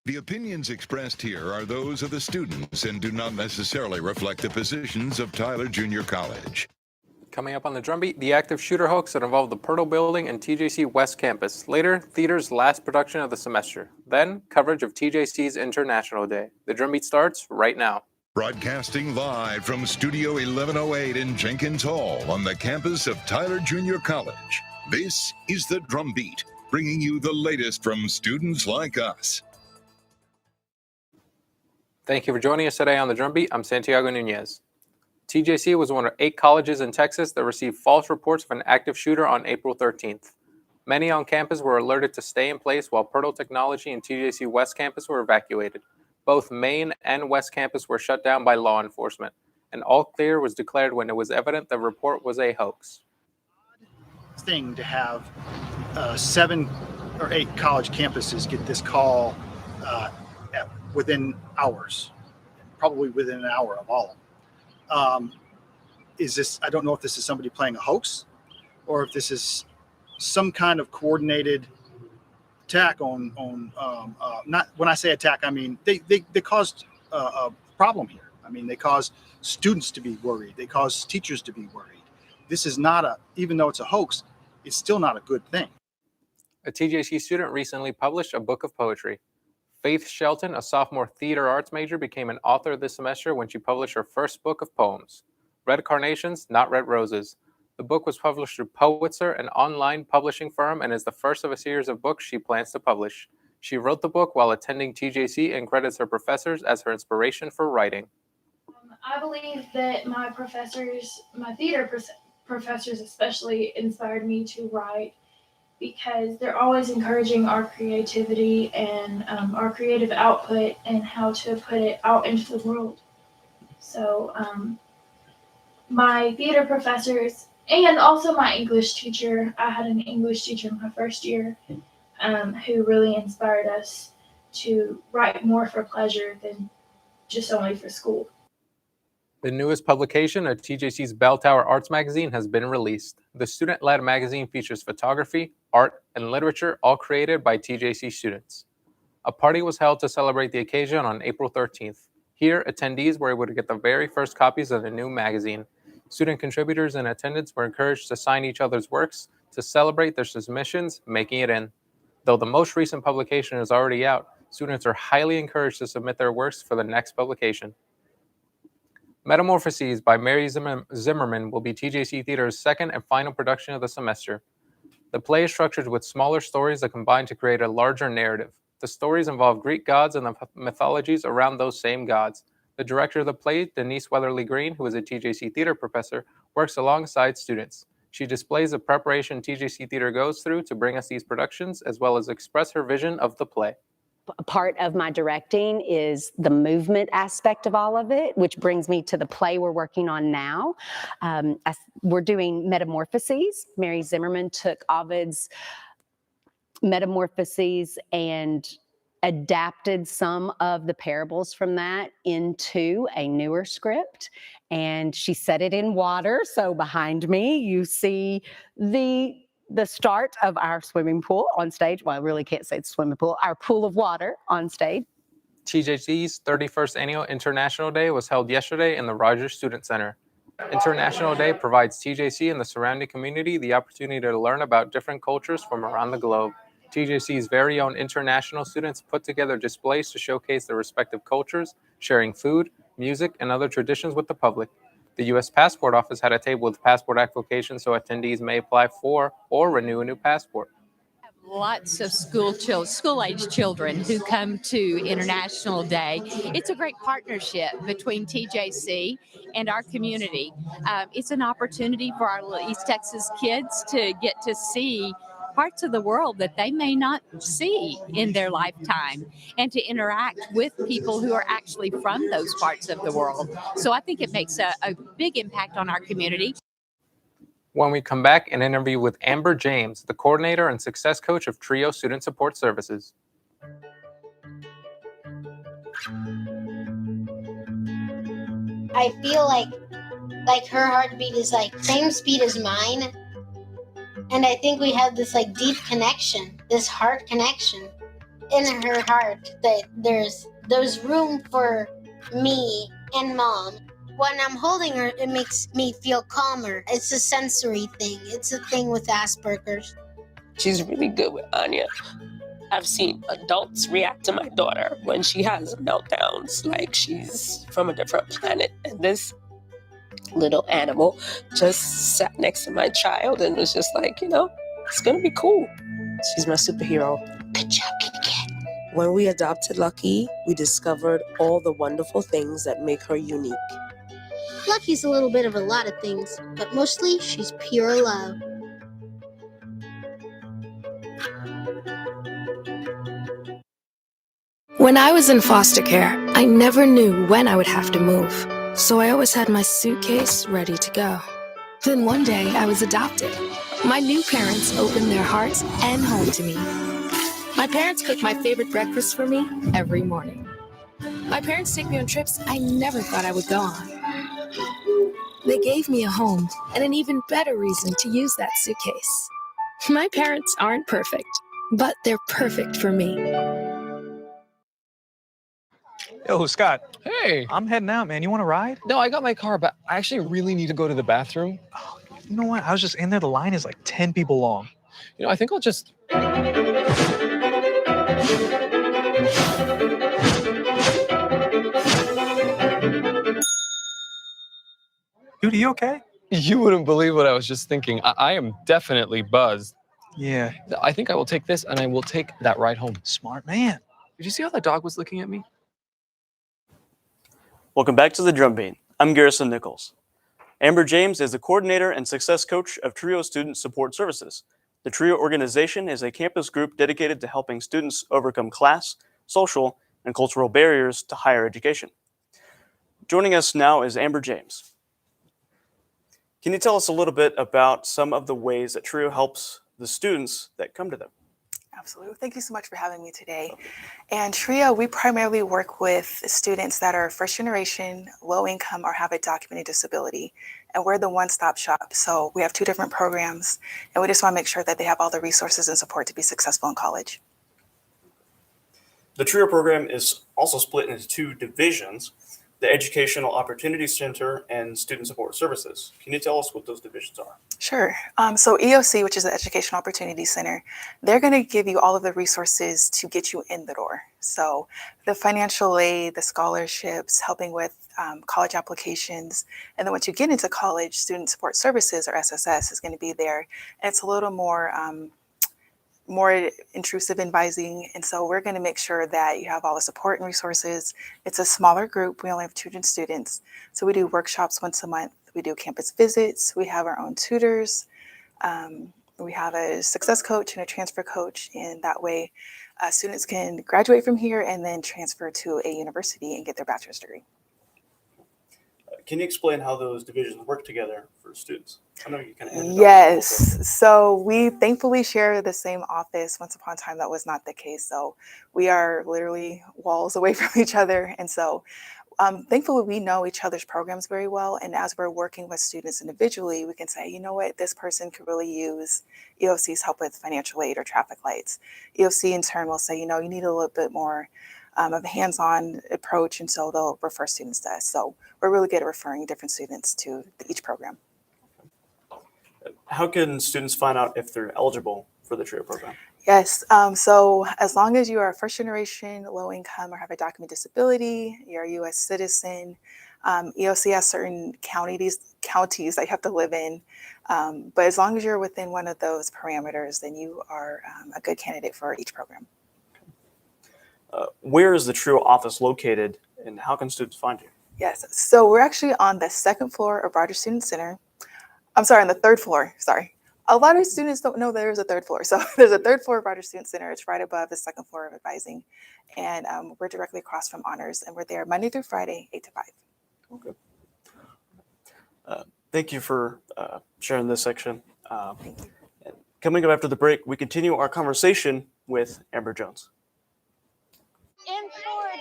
The opinions expressed here are those of the students and do not necessarily reflect the positions of Tyler Junior College. Coming up on the DrumBeat, the active shooter hoax that involved the Pirtle Building and TJC West Campus. Later, theater's last production of the semester. Then, coverage of TJC's International Day. The DrumBeat starts right now. Broadcasting live from Studio 1108 in Jenkins Hall on the campus of Tyler Junior College. This is the DrumBeat, bringing you the latest from students like us. Thank you for joining us today on the DrumBeat. I'm Santiago Nunez. TJC was one of 8 colleges in Texas that received false reports of an active shooter on April 13th. Many on campus were alerted to stay in place while Pirtle Technology and TJC West Campus were evacuated. Both Main and West Campus were shut down by law enforcement, and all clear was declared when it was evident the report was a hoax. Thing to have 7 or 8 college campuses get this call within hours, probably within an hour of all of them. Is this, I don't know if this is somebody playing a hoax or if this is some kind of coordinated attack on not, when I say attack, I mean, they caused a problem here. I mean, they caused students to be worried. They caused teachers to be worried. This is not even though it's a hoax, it's still not a good thing. A TJC student recently published a book of poetry. Faith Shelton, a sophomore theater arts major, became an author this semester when she published her first book of poems, Red Carnations, Not Red Roses. The book was published through Poetser, an online publishing firm, and is the first of a series of books she plans to publish. She wrote the book while attending TJC and credits her professors as her inspiration for writing. I believe that my professors, my theater professors especially, inspired me to write because they're always encouraging our creativity and our creative output and how to put it out into the world. So my theater professors and also my English teacher, I had an English teacher in my first year who really inspired us to write more for pleasure than just only for school. The newest publication of TJC's Bell Tower Arts magazine has been released. The student-led magazine features photography, art, and literature, all created by TJC students. A party was held to celebrate the occasion on April 13th. Here, attendees were able to get the very first copies of the new magazine. Student contributors in attendance were encouraged to sign each other's works to celebrate their submissions, making it in. Though the most recent publication is already out, students are highly encouraged to submit their works for the next publication. Metamorphoses by Mary Zimmerman will be TJC Theater's second and final production of the semester. The play is structured with smaller stories that combine to create a larger narrative. The stories involve Greek gods and the mythologies around those same gods. The director of the play, Denise Weatherly Green, who is a TJC Theater professor, works alongside students. She displays the preparation TJC Theater goes through to bring us these productions, as well as express her vision of the play. Part of my directing is the movement aspect of all of it, which brings me to the play we're working on now. We're doing Metamorphoses. Mary Zimmerman took Ovid's Metamorphoses and adapted some of the parables from that into a newer script, and she set it in water. So behind me, you see the start of our swimming pool on stage. Well, I really can't say it's swimming pool, our pool of water on stage. TJC's 31st Annual International Day was held yesterday in the Rogers Student Center. International Day provides TJC and the surrounding community the opportunity to learn about different cultures from around the globe. TJC's very own international students put together displays to showcase their respective cultures, sharing food, music, and other traditions with the public. The U.S. Passport Office had a table with passport applications so attendees may apply for or renew a new passport. Lots of school-age children who come to International Day. It's a great partnership between TJC and our community. It's an opportunity for our little East Texas kids to get to see parts of the world that they may not see in their lifetime and to interact with people who are actually from those parts of the world. So I think it makes a big impact on our community. When we come back, an interview with Amber James, the coordinator and success coach of Trio Student Support Services. I feel like her heartbeat is like same speed as mine. And I think we have this like deep connection, this heart connection. in her heart that there's room for me and mom. When I'm holding her, it makes me feel calmer. It's a sensory thing. It's a thing with Asperger's. She's really good with Anya. I've seen adults react to my daughter when she has meltdowns like she's from a different planet. And this little animal just sat next to my child and was just like, it's gonna be cool. She's my superhero. Good job, kitty cat. When we adopted Lucky, we discovered all the wonderful things that make her unique. Lucky's a little bit of a lot of things, but mostly she's pure love. When I was in foster care, I never knew when I would have to move, so I always had my suitcase ready to go. Then one day, I was adopted. My new parents opened their hearts and home to me. My parents cook my favorite breakfast for me every morning. My parents take me on trips I never thought I would go on. They gave me a home and an even better reason to use that suitcase. My parents aren't perfect, but they're perfect for me. Yo, Scott. Hey. I'm heading out, man. You want to ride? No, I got my car, but I actually really need to go to the bathroom. Oh, you know what? I was just in there. The line is like 10 people long. I think I'll just... Dude, are you okay? You wouldn't believe what I was just thinking. I am definitely buzzed. Yeah. I think I will take this, and I will take that ride home. Smart man. Did you see how that dog was looking at me? Welcome back to the DrumBeat. I'm Garrison Nichols. Amber James is the coordinator and success coach of TRIO Student Support Services. The TRIO organization is a campus group dedicated to helping students overcome class, social, and cultural barriers to higher education. Joining us now is Amber James. Can you tell us a little bit about some of the ways that TRIO helps the students that come to them? Absolutely. Thank you so much for having me today. And TRIO, we primarily work with students that are first generation, low income, or have a documented disability. And we're the one-stop shop. So we have 2 different programs, and we just want to make sure that they have all the resources and support to be successful in college. The TRIO program is also split into 2 divisions, the Educational Opportunity Center and Student Support Services. Can you tell us what those divisions are? Sure. So EOC, which is the Educational Opportunity Center, they're going to give you all of the resources to get you in the door. So the financial aid, the scholarships, helping with college applications. And then once you get into college, Student Support Services, or SSS, is going to be there. And it's a little more intrusive advising. And so we're going to make sure that you have all the support and resources. It's a smaller group. We only have 200 students. So we do workshops once a month. We do campus visits. We have our own tutors. We have a success coach and a transfer coach. And that way students can graduate from here and then transfer to a university and get their bachelor's degree. Can you explain how those divisions work together for students? I know you kind of Yes. So we thankfully share the same office. Once upon a time, that was not the case. So we are literally walls away from each other. And so thankfully, we know each other's programs very well. And as we're working with students individually, we can say, you know what, this person could really use EOC's help with financial aid or traffic lights. EOC in turn will say, you need a little bit more of a hands-on approach. And so they'll refer students to us. So we're really good at referring different students to each program. How can students find out if they're eligible for the TRIO program? Yes. So as long as you are a first generation, low income, or have a documented disability, you're a U.S. citizen, EOC has certain counties that you have to live in. But as long as you're within one of those parameters, then you are a good candidate for each program. Where is the TRIO office located, and how can students find you? Yes. So we're actually on the 2nd floor of Rogers Student Center. I'm sorry, on the 3rd floor. Sorry. A lot of students don't know there's a 3rd floor. So there's a 3rd floor of Rogers Student Center. It's right above the 2nd floor of advising. And we're directly across from honors. And we're there Monday through Friday, 8 to 5. Okay. Thank you for sharing this section. Coming up after the break, we continue our conversation with Amber Jones. In 4 days.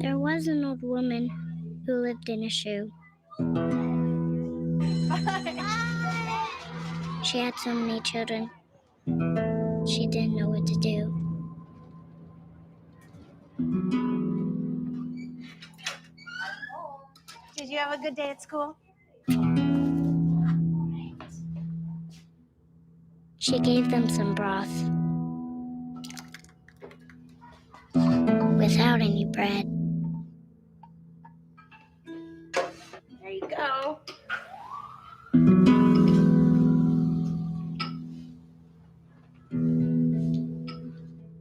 There was an old woman who lived in a shoe. She had so many children. she didn't know what to do. Did you have a good day at school? She gave them some broth without any bread. There you go.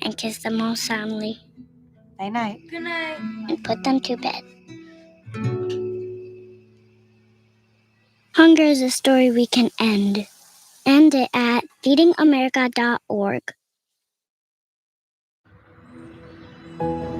And kissed them all soundly. Night night. Good night. And put them to bed. Hunger is a story we can end. End it at feedingamerica.org.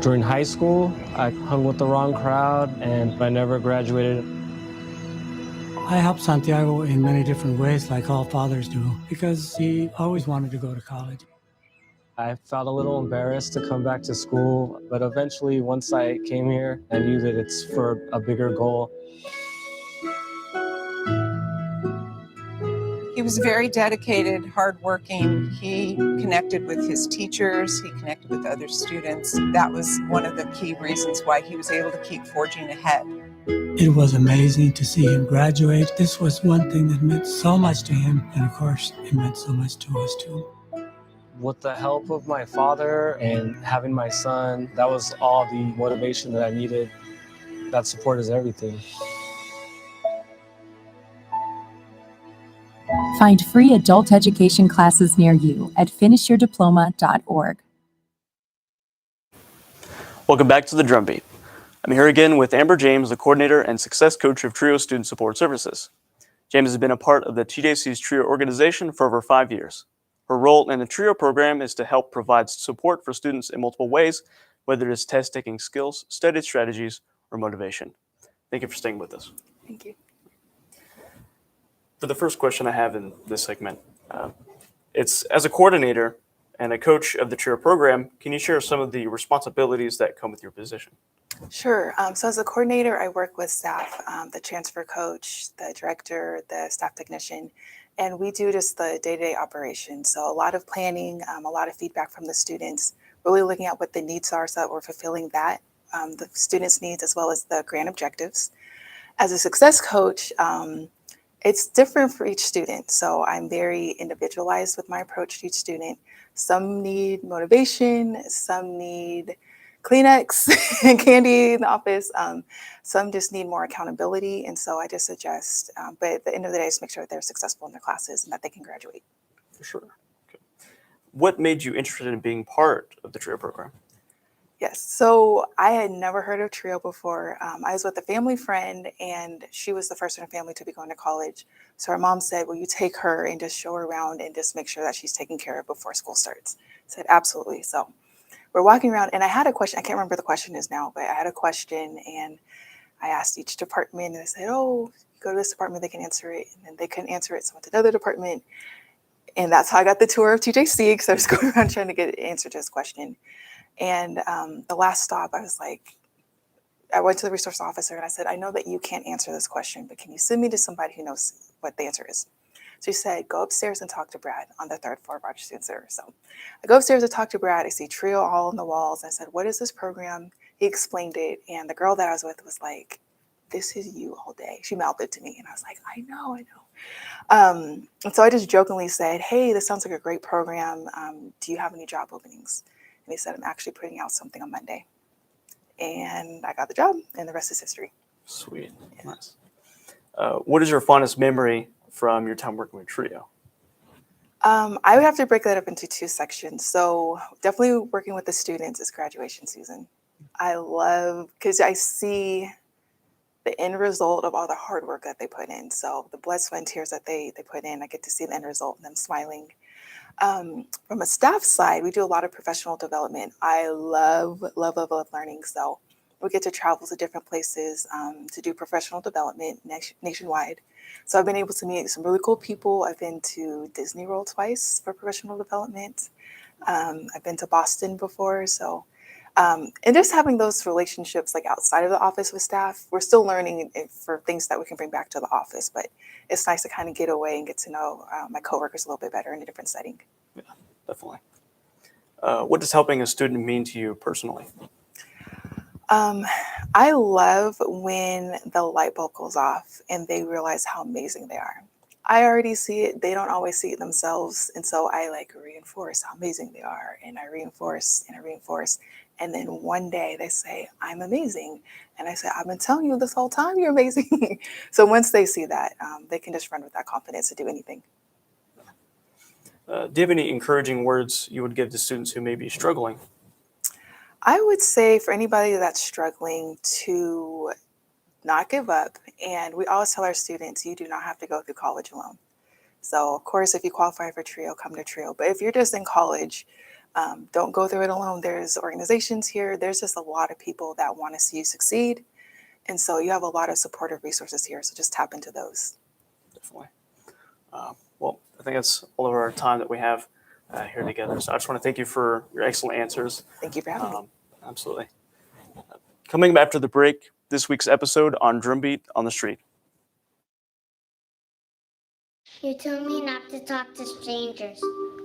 During high school, I hung with the wrong crowd and I never graduated. I helped Santiago in many different ways, like all fathers do, because he always wanted to go to college. I felt a little embarrassed to come back to school, but eventually, once I came here, I knew that it's for a bigger goal. He was very dedicated, hardworking. He connected with his teachers. He connected with other students. That was one of the key reasons why he was able to keep forging ahead. It was amazing to see him graduate. This was one thing that meant so much to him, and of course, it meant so much to us too. With the help of my father and having my son, that was all the motivation that I needed. That support is everything. Find free adult education classes near you at finishyourdiploma.org. Welcome back to the Drumbeat. I'm here again with Amber James, the coordinator and success coach of TRIO Student Support Services. James has been a part of the TJC's TRIO organization for over 5 years. Her role in the TRIO program is to help provide support for students in multiple ways, whether it is test-taking skills, study strategies, or motivation. Thank you for staying with us. Thank you. For the first question I have in this segment, it's as a coordinator and a coach of the TRIO program, can you share some of the responsibilities that come with your position? Sure. So as a coordinator, I work with staff, the transfer coach, the director, the staff technician, and we do just the day-to-day operations. So a lot of planning, a lot of feedback from the students, really looking at what the needs are so that we're fulfilling that, the students' needs as well as the grant objectives. As a success coach, it's different for each student. So I'm very individualized with my approach to each student. Some need motivation, some need Kleenex and candy in the office. Some just need more accountability. And so I just suggest, but at the end of the day, just make sure that they're successful in their classes and that they can graduate. For sure. Okay. What made you interested in being part of the TRIO program? Yes, so I had never heard of TRIO before. I was with a family friend and she was the first in her family to be going to college. So her mom said, will you take her and just show her around and just make sure that she's taken care of before school starts? I said, absolutely. So we're walking around and I had a question. I can't remember the question is now, but I had a question and I asked each department and I said, oh, go to this department, they can answer it. And then they couldn't answer it. So I went to another department. And that's how I got the tour of TJC because I was going around trying to get an answer to this question. And the last stop, I was like, I went to the resource officer and I said, I know that you can't answer this question, but can you send me to somebody who knows what the answer is? So she said, go upstairs and talk to Brad on the 3rd floor of our student center. So I go upstairs to talk to Brad. I see TRIO all on the walls. I said, what is this program? He explained it. And the girl that I was with was like, this is you all day. She mouthed it to me. And I was like, I know. And so I just jokingly said, hey, this sounds like a great program. Do you have any job openings? And he said, I'm actually putting out something on Monday. And I got the job, and the rest is history. Sweet. Yeah. Nice. What is your fondest memory from your time working with TRIO? I would have to break that up into 2 sections. So definitely working with the students is graduation season. I love, because I see the end result of all the hard work that they put in. So the blood, sweat, and tears that they put in, I get to see the end result and them smiling. From a staff side, we do a lot of professional development. I love learning. So we get to travel to different places to do professional development nationwide. So I've been able to meet some really cool people. I've been to Disney World twice for professional development. I've been to Boston before. So, and just having those relationships like outside of the office with staff, we're still learning for things that we can bring back to the office, but it's nice to kind of get away and get to know my coworkers a little bit better in a different setting. Yeah, Definitely. What does helping a student mean to you personally? I love when the light bulb goes off and they realize how amazing they are. I already see it. They don't always see it themselves. And so I like reinforce how amazing they are. And I reinforce and I reinforce. And then one day they say, I'm amazing. And I say, I've been telling you this whole time you're amazing. So once they see that, they can just run with that confidence to do anything. Do you have any encouraging words you would give to students who may be struggling? I would say for anybody that's struggling to not give up. And we always tell our students, you do not have to go through college alone. So of course, if you qualify for TRIO, come to TRIO. But if you're just in college, don't go through it alone. There's organizations here. There's just a lot of people that want to see you succeed. And so you have a lot of supportive resources here. So just tap into those. Definitely. Well, I think that's all of our time that we have here together. So I just want to thank you for your excellent answers. Thank you for having me. Absolutely. Coming up after the break, this week's episode on DrumBeat on the Street. You told me not to talk to strangers.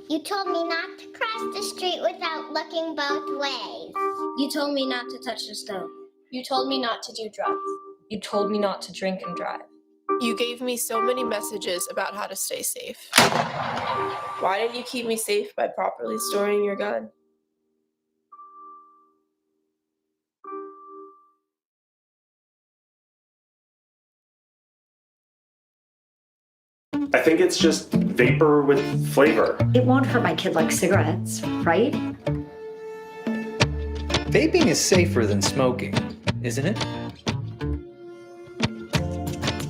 You told me not to cross the street without looking both ways. You told me not to touch the stove. You told me not to do drugs. You told me not to drink and drive. You gave me so many messages about how to stay safe. Why didn't you keep me safe by properly storing your gun? I think it's just vapor with flavor. It won't hurt my kid like cigarettes, right? Vaping is safer than smoking, isn't it?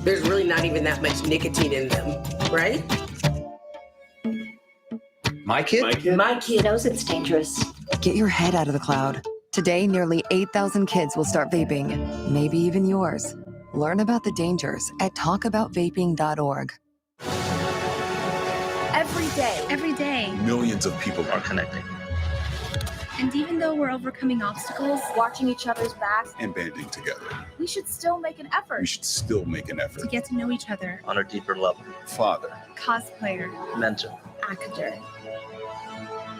There's really not even that much nicotine in them, right? My kid? My kid knows it's dangerous. Get your head out of the cloud. Today, nearly 8,000 kids will start vaping, maybe even yours. Learn about the dangers at talkaboutvaping.org. Every day, Millions of people are connecting and even though we're overcoming obstacles, watching each other's backs, and banding together. we should still make an effort We should still make an to effort. get to know each other. On a deeper level. Father, Cosplayer, Mentor. actor.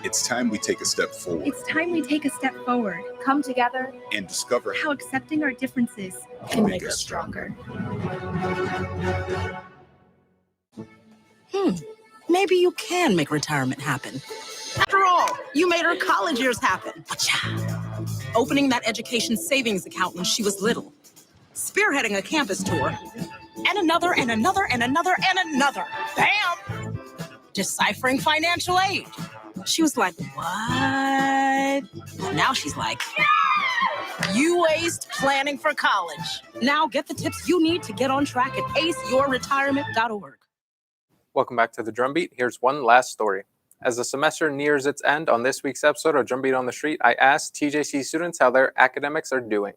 it's time we take a step forward It's time we take a step forward, come together, and discover how accepting our differences can make us stronger. Maybe you can make retirement happen. After all, you made her college years happen. Opening that education savings account when she was little. Spearheading a campus tour. And another, and another, and another, and another. Bam! Deciphering financial aid. She was like, what? Now she's like, you aced planning for college. Now get the tips you need to get on track at aceyourretirement.org. Welcome back to the DrumBeat. Here's one last story. As the semester nears its end, on this week's episode of DrumBeat on the Street, I asked TJC students how their academics are doing.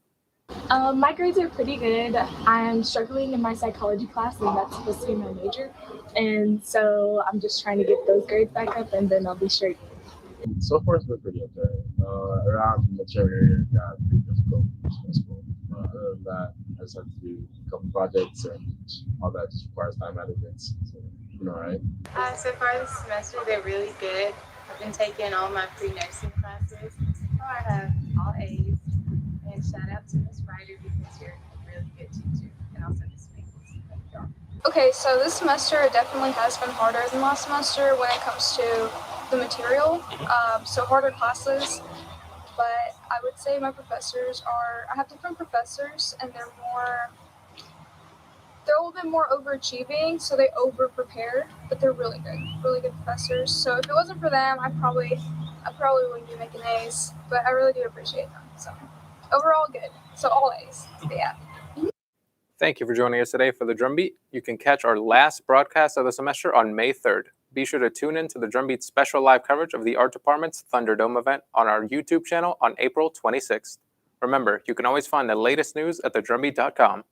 My grades are pretty good. I'm struggling in my psychology class, and that's supposed to be my major. And so I'm just trying to get those grades back up, and then I'll be straight. So far, it's been pretty okay. Around the material area got pretty difficult, stressful. Other than that, I just have to do a couple projects, and all that just requires time management. So, right? So far this semester, they're really good. I've been taking all my pre-nursing classes. So I have all A's. And shout out to Miss Ryder because you're a really good teacher. And also Miss Maples. Okay, so this semester it definitely has been harder than last semester when it comes to the material. So harder classes. But I would say my professors I have different professors and they're a little bit more overachieving, so they over-prepare, but they're really good professors. So if it wasn't for them, I probably wouldn't be making A's, but I really do appreciate them. So overall, good. So all A's. But yeah. Thank you for joining us today for the DrumBeat. You can catch our last broadcast of the semester on May 3rd. Be sure to tune in to the DrumBeat special live coverage of the Art Department's Thunderdome event on our YouTube channel on April 26th. Remember, you can always find the latest news at thedrumbeat.com.